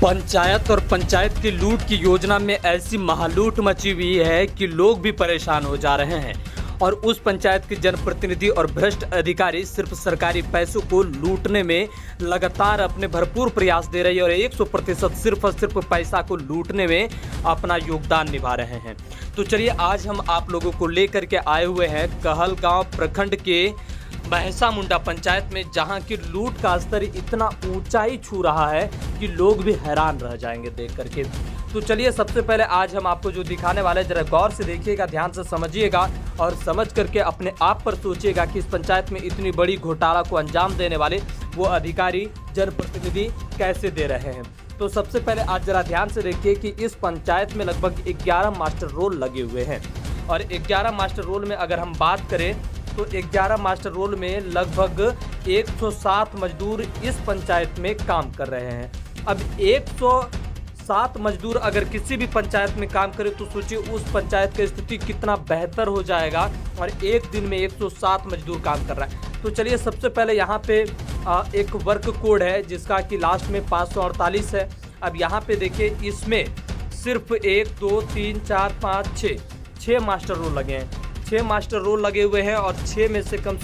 पंचायत और पंचायत की लूट की योजना में ऐसी महालूट मची हुई है कि लोग भी परेशान हो जा रहे हैं और उस पंचायत के जनप्रतिनिधि और भ्रष्ट अधिकारी सिर्फ सरकारी पैसों को लूटने में लगातार अपने भरपूर प्रयास दे रहे हैं और 100% सिर्फ और सिर्फ पैसा को लूटने में अपना योगदान निभा रहे हैं। तो चलिए आज हम आप लोगों को लेकर के आए हुए हैं कहलगांव प्रखंड के महसा मुंडा पंचायत में, जहां की लूट का स्तर इतना ऊंचाई छू रहा है कि लोग भी हैरान रह जाएंगे देख करके। तो चलिए सबसे पहले आज हम आपको जो दिखाने वाले हैं जरा गौर से देखिएगा, ध्यान से समझिएगा और समझ करके अपने आप पर सोचिएगा कि इस पंचायत में इतनी बड़ी घोटाला को अंजाम देने वाले वो अधिकारी जनप्रतिनिधि कैसे दे रहे हैं। तो सबसे पहले आज जरा ध्यान से देखिए कि इस पंचायत में लगभग 11 मास्टर रोल लगे हुए हैं और 11 मास्टर रोल में अगर हम बात करें तो 11 मास्टर रोल में लगभग 107 मजदूर इस पंचायत में काम कर रहे हैं। अब 107 मजदूर अगर किसी भी पंचायत में काम करे तो सोचिए उस पंचायत की स्थिति कितना बेहतर हो जाएगा और एक दिन में 107 मजदूर काम कर रहा है। तो चलिए सबसे पहले यहाँ पे एक वर्क कोड है जिसका कि लास्ट में 548 है। अब यहाँ पे देखिए इसमें सिर्फ 1 2 3 4 5 6 मास्टर रोल लगे हैं। 6 मास्टर रोल लगे हुए हैं और 6 में से कम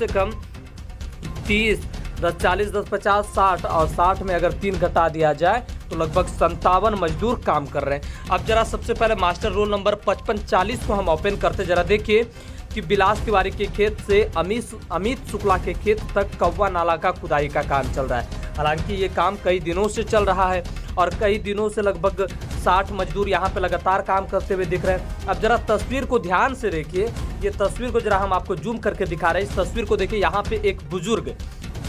30, 10 40, 10 50, 60 और 60 में अगर 3 घटा दिया जाए तो लगभग 57 मजदूर काम कर रहे हैं। अब जरा सबसे पहले मास्टर रोल नंबर 5540 को हम ओपन करते जरा देखिए कि बिलास तिवारी के खेत से अमित शुक्ला के खेत तक कौवा नाला का खुदाई का काम चल रहा है। हालांकि ये काम कई दिनों से चल रहा है और कई दिनों से लगभग 60 मजदूर यहाँ पे लगातार काम करते हुए दिख रहे हैं। अब जरा तस्वीर को ध्यान से देखिए, ये तस्वीर को जरा हम आपको जूम करके दिखा रहे हैं। इस तस्वीर को देखिए, यहाँ पे एक बुजुर्ग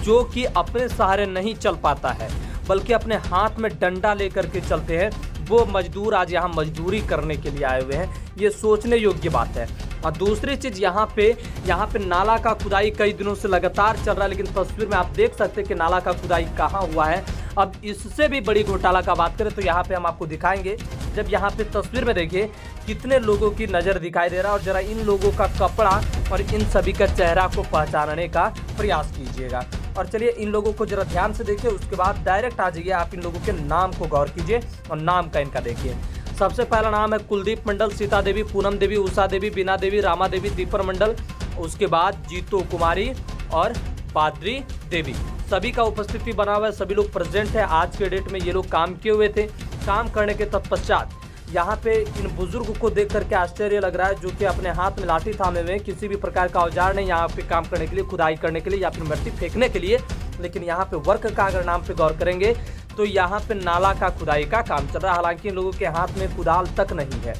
जो कि अपने सहारे नहीं चल पाता है बल्कि अपने हाथ में डंडा लेकर के चलते हैं, वो मजदूर आज यहाँ मजदूरी करने के लिए आए हुए हैं। ये सोचने योग्य बात है। और दूसरी चीज़ यहाँ पे नाला का खुदाई कई दिनों से लगातार चल रहा है, लेकिन तस्वीर में आप देख सकते हैं कि नाला का खुदाई कहाँ हुआ है। अब इससे भी बड़ी घोटाला का बात करें तो यहाँ पे हम आपको दिखाएंगे। जब यहाँ पे तस्वीर में देखिए कितने लोगों की नज़र दिखाई दे रहा है और जरा इन लोगों का कपड़ा और इन सभी का चेहरा को पहचानने का प्रयास कीजिएगा। और चलिए इन लोगों को जरा ध्यान से देखिए, उसके बाद डायरेक्ट आ जाइए आप इन लोगों के नाम को गौर कीजिए और नाम का इनका देखिए। सबसे पहला नाम है कुलदीप मंडल, सीता देवी, पूनम देवी, उषा देवी, बीना देवी, रामा देवी, दीपर मंडल, उसके बाद जीतो कुमारी और बाद्री देवी। सभी का उपस्थिति बना हुआ है, सभी लोग प्रेजेंट है। आज के डेट में ये लोग काम किए हुए थे। काम करने के तत्पश्चात यहाँ पे इन बुजुर्ग को देख करके आश्चर्य लग रहा है, जो कि अपने हाथ में लाठी थामे हुए, किसी भी प्रकार का औजार नहीं यहाँ पे काम करने के लिए, खुदाई करने के लिए या फिर मिट्टी फेंकने के लिए। लेकिन यहाँ पे वर्क का अगर नाम पे गौर करेंगे तो यहाँ पे नाला का खुदाई का काम चल रहा है। हालांकि इन लोगों के हाथ में कुदाल तक नहीं है।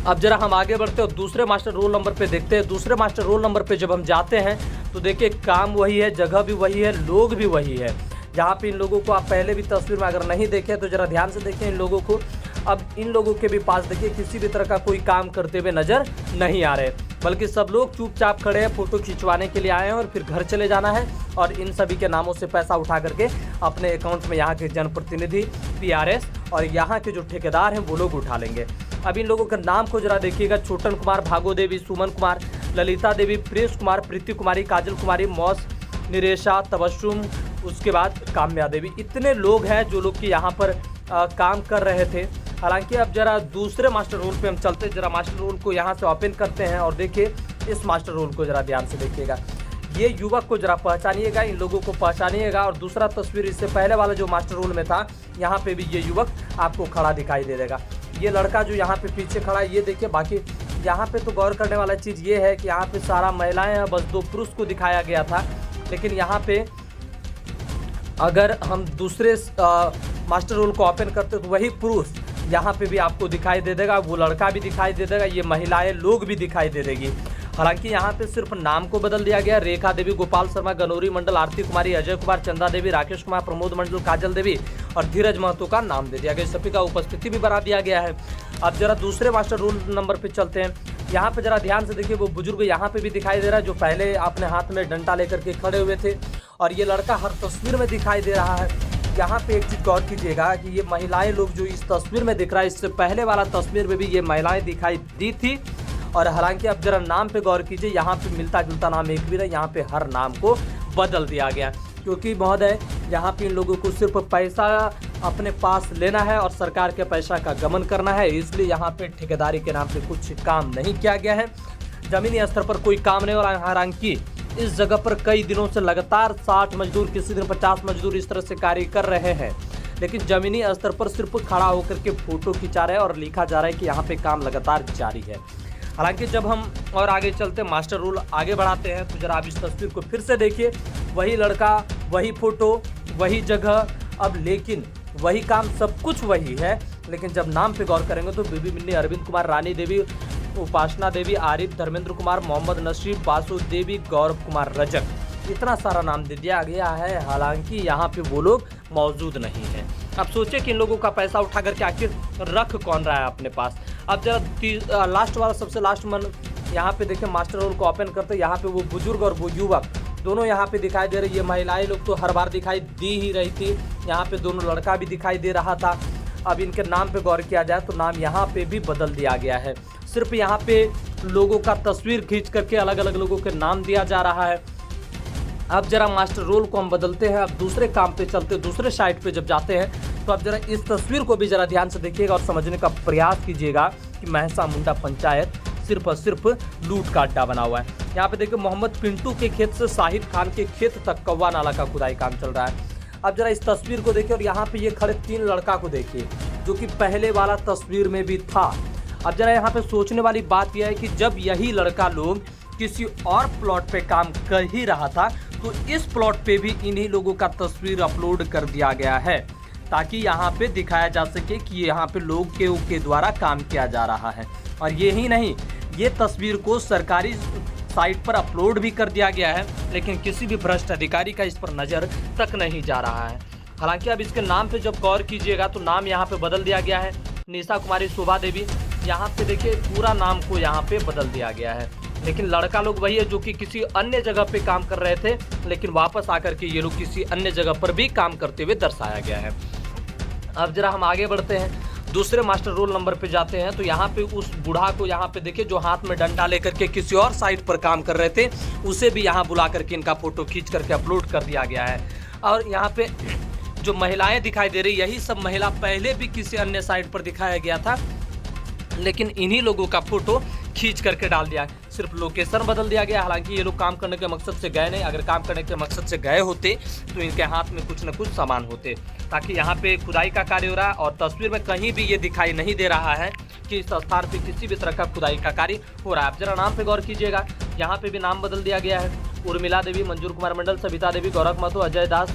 अब जरा हम आगे बढ़ते और दूसरे मास्टर रोल नंबर पे देखते हैं। दूसरे मास्टर रोल नंबर पे जब हम जाते हैं तो देखिए काम वही है, जगह भी वही है, लोग भी वही है। जहाँ पे इन लोगों को आप पहले भी तस्वीर में अगर नहीं देखे तो जरा ध्यान से देखें इन लोगों को। अब इन लोगों के भी पास देखिए किसी भी तरह का कोई काम करते हुए नजर नहीं आ रहे, बल्कि सब लोग चुपचाप खड़े हैं, फोटो खिंचवाने के लिए आए हैं और फिर घर चले जाना है और इन सभी के नामों से पैसा उठा करके अपने अकाउंट में यहाँ के जनप्रतिनिधि, PRS और यहाँ के जो ठेकेदार हैं वो लोग उठा लेंगे। अब इन लोगों के नाम को जरा देखिएगा, छोटन कुमार, भागो देवी, सुमन कुमार, ललिता देवी, प्रेस कुमार, प्रीति कुमारी, काजल कुमारी, मौस, निरेशा, तबस्सुम, उसके बाद काम्या देवी। इतने लोग हैं जो लोग कि यहाँ पर काम कर रहे थे। हालांकि अब जरा दूसरे मास्टर रोल पे हम चलते, जरा मास्टर रोल को यहाँ से ओपन करते हैं और देखिए इस मास्टर रोल को जरा ध्यान से देखिएगा। ये युवक को जरा पहचानिएगा, इन लोगों को पहचानिएगा। और दूसरा तस्वीर इससे पहले वाला जो मास्टर रोल में था, यहाँ पे भी ये युवक आपको खड़ा दिखाई दे देगा। ये लड़का जो यहाँ पे पीछे खड़ा है ये देखिए। बाकी यहाँ पे तो गौर करने वाला चीज़ ये है कि यहाँ पे सारा महिलाएं हैं, बस 2 पुरुष को दिखाया गया था। लेकिन यहाँ पे अगर हम दूसरे मास्टर रोल को ओपन करते तो वही पुरुष यहाँ पे भी आपको दिखाई दे देगा, वो लड़का भी दिखाई दे देगा, ये महिलाएं लोग भी दिखाई दे देगी। हालांकि यहाँ पे सिर्फ नाम को बदल दिया गया। रेखा देवी, गोपाल शर्मा, गनौरी मंडल, आरती कुमारी, अजय कुमार, चंदा देवी, राकेश कुमार, प्रमोद मंडल, काजल देवी और धीरज महतो का नाम दे दिया गया। सभी का उपस्थिति भी बढ़ा दिया गया है। अब जरा दूसरे मास्टर रोल नंबर पे चलते हैं। यहाँ पे जरा ध्यान से देखिए, वो बुजुर्ग यहाँ पे भी दिखाई दे रहा है जो पहले अपने हाथ में डंडा लेकर के खड़े हुए थे और ये लड़का हर तस्वीर में दिखाई दे रहा है। यहाँ पे एक चीज़ गौर कीजिएगा कि ये महिलाएं लोग जो इस तस्वीर में दिख रहा है, इससे पहले वाला तस्वीर में भी ये महिलाएं दिखाई दी थी। और हालांकि अब जरा नाम पे गौर कीजिए, यहाँ पे मिलता जुलता नाम एक भी नहीं, यहाँ पे हर नाम को बदल दिया गया। क्योंकि महोदय यहाँ पे इन लोगों को सिर्फ पैसा अपने पास लेना है और सरकार के पैसा का गमन करना है, इसलिए यहाँ पे ठेकेदारी के नाम पे कुछ काम नहीं किया गया है। जमीनी स्तर पर कोई काम नहीं। और हालांकि इस जगह पर कई दिनों से लगातार 60 मजदूर, किसी दिन 50 मजदूर इस तरह से कार्य कर रहे हैं, लेकिन जमीनी स्तर पर सिर्फ खड़ा होकर के फोटो खिंचा रहे हैं और लिखा जा रहा है कि यहाँ पे काम लगातार जारी है। हालांकि जब हम और आगे चलते मास्टर रोल आगे बढ़ाते हैं तो जरा आप इस तस्वीर को फिर से देखिए। वही लड़का, वही फोटो, वही जगह, अब लेकिन वही काम, सब कुछ वही है। लेकिन जब नाम पे गौर करेंगे तो बीबी मिन्नी, अरविंद कुमार, रानी देवी, उपासना देवी, आरिफ, धर्मेंद्र कुमार, मोहम्मद नसीब, बासु देवी, गौरव कुमार रजक, इतना सारा नाम दे दिया गया है। हालांकि यहाँ पे वो लोग मौजूद नहीं हैं। अब सोचे कि इन लोगों का पैसा उठा करके आखिर रख कौन रहा है अपने पास। अब जरा लास्ट वाला, सबसे लास्ट मन यहाँ पे देखें, मास्टर रोल को ओपन करते, यहाँ पे वो बुजुर्ग और वो युवक दोनों यहाँ पे दिखाई दे रही। ये महिलाएं लोग तो हर बार दिखाई दी ही रही थी, यहाँ पे दोनों लड़का भी दिखाई दे रहा था। अब इनके नाम पे गौर किया जाए तो नाम यहाँ पे भी बदल दिया गया है। सिर्फ यहाँ पे लोगों का तस्वीर खींच करके अलग अलग लोगों के नाम दिया जा रहा है। अब जरा मास्टर रोल को हम बदलते हैं, अब दूसरे काम पे चलते, दूसरे साइट पे जब जाते हैं तो अब जरा इस तस्वीर को भी जरा ध्यान से देखिएगा और समझने का प्रयास कीजिएगा कि महसा मुंडा पंचायत सिर्फ और सिर्फ लूट का अड्डा बना हुआ है। यहाँ पे देखिए, मोहम्मद पिंटू के खेत से शाहिद खान के खेत तक कौवा नाला का खुदाई काम चल रहा है। अब जरा इस तस्वीर को देखिए और यहाँ पे ये खड़े 3 लड़का को देखिए, जो कि पहले वाला तस्वीर में भी था। अब जरा यहाँ पे सोचने वाली बात यह है कि जब यही लड़का लोग किसी और प्लॉट पे काम कर ही रहा था तो इस प्लॉट पे भी इन्हीं लोगों का तस्वीर अपलोड कर दिया गया है, ताकि यहाँ पे दिखाया जा सके कि यहाँ पे लोग के द्वारा काम किया जा रहा है। और यही नहीं, ये तस्वीर को सरकारी साइट पर अपलोड भी कर दिया गया है, लेकिन किसी भी भ्रष्ट अधिकारी का इस पर नज़र तक नहीं जा रहा है। हालांकि अब इसके नाम पे जब गौर कीजिएगा तो नाम यहाँ पे बदल दिया गया है। निशा कुमारी, शोभा देवी, यहाँ पे देखिए पूरा नाम को यहाँ पे बदल दिया गया है। लेकिन लड़का लोग वही है जो कि किसी अन्य जगह पे काम कर रहे थे, लेकिन वापस आकर के ये लोग किसी अन्य जगह पर भी काम करते हुए दर्शाया गया है। अब जरा हम आगे बढ़ते हैं, दूसरे मास्टर रोल नंबर पे जाते हैं तो यहाँ पे उस बूढ़ा को यहाँ पे देखिए जो हाथ में डंडा लेकर के किसी और साइट पर काम कर रहे थे, उसे भी यहाँ बुला करके इनका फोटो खींच करके अपलोड कर दिया गया है। और यहाँ पे जो महिलाएं दिखाई दे रही, यही सब महिला पहले भी किसी अन्य साइट पर दिखाया गया था, लेकिन इन्हीं लोगों का फोटो खींच करके डाल दिया, सिर्फ लोकेशन बदल दिया गया। हालांकि ये लोग काम करने के मकसद से गए नहीं, अगर काम करने के मकसद से गए होते तो इनके हाथ में कुछ न कुछ सामान होते, ताकि यहाँ पे खुदाई का कार्य हो रहा है और तस्वीर में कहीं भी ये दिखाई नहीं दे रहा है कि इस स्थान पे किसी भी तरह का खुदाई का कार्य हो रहा है। आप जरा नाम पे गौर कीजिएगा, यहाँ पे भी नाम बदल दिया गया है। उर्मिला देवी, मंजूर कुमार मंडल, सविता देवी, गौरव महतो, अजय दास,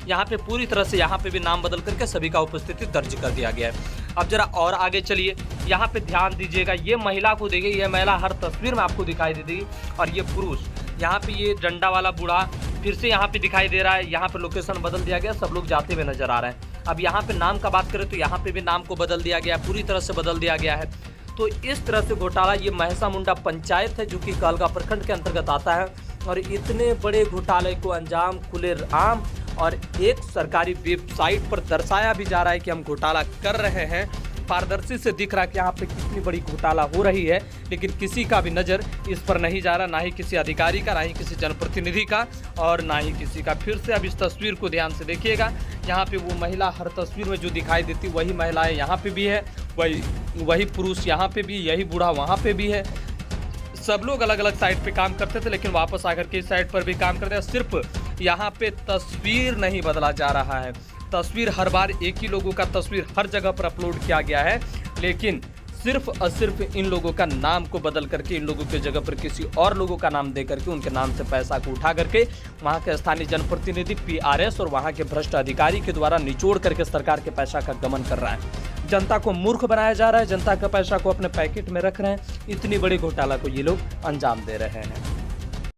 यहाँ पे पूरी तरह से यहाँ पे भी नाम बदल करके सभी का उपस्थिति दर्ज कर दिया गया है। अब जरा और आगे चलिए, यहाँ पे ध्यान दीजिएगा, ये महिला को देखिए, ये महिला हर तस्वीर में आपको दिखाई दे देगी, और ये पुरुष, यहाँ पे ये डंडा वाला बूढ़ा फिर से यहाँ पे दिखाई दे रहा है। यहाँ पे लोकेशन बदल दिया गया, सब लोग जाते हुए नजर आ रहे हैं। अब यहाँ पे नाम का बात करें तो यहाँ पे भी नाम को बदल दिया गया, पूरी तरह से बदल दिया गया है। तो इस तरह से घोटाला, ये महसा मुंडा पंचायत है जो कि कहलगा प्रखंड के अंतर्गत आता है, और इतने बड़े घोटाले को अंजाम खुलेआम और एक सरकारी वेबसाइट पर दर्शाया भी जा रहा है कि हम घोटाला कर रहे हैं। पारदर्शी से दिख रहा है कि यहाँ पे कितनी बड़ी घोटाला हो रही है, लेकिन किसी का भी नज़र इस पर नहीं जा रहा, ना ही किसी अधिकारी का, ना ही किसी जनप्रतिनिधि का, और ना ही किसी का। फिर से अब इस तस्वीर को ध्यान से देखिएगा, यहाँ पे वो महिला हर तस्वीर में जो दिखाई देती वही महिलाएं यहाँ पे भी है, वही पुरुष यहाँ पे भी, यही बूढ़ा वहाँ पे भी है। सब लोग अलग अलग साइट पे काम करते थे, लेकिन वापस आकर के इस साइट पर भी काम करते हैं। सिर्फ यहाँ पे तस्वीर नहीं बदला जा रहा है, तस्वीर हर बार एक ही लोगों का तस्वीर हर जगह पर अपलोड किया गया है, लेकिन सिर्फ और सिर्फ इन लोगों का नाम को बदल करके इन लोगों के जगह पर किसी और लोगों का नाम दे करके उनके नाम से पैसा को उठा करके वहाँ के स्थानीय जनप्रतिनिधि, PRS और वहाँ के भ्रष्ट अधिकारी के द्वारा निचोड़ करके सरकार के पैसा का गमन कर रहा है। जनता को मूर्ख बनाया जा रहा है, जनता का पैसा को अपने पैकेट में रख रहे हैं। इतनी बड़ी घोटाला को ये लोग अंजाम दे रहे हैं।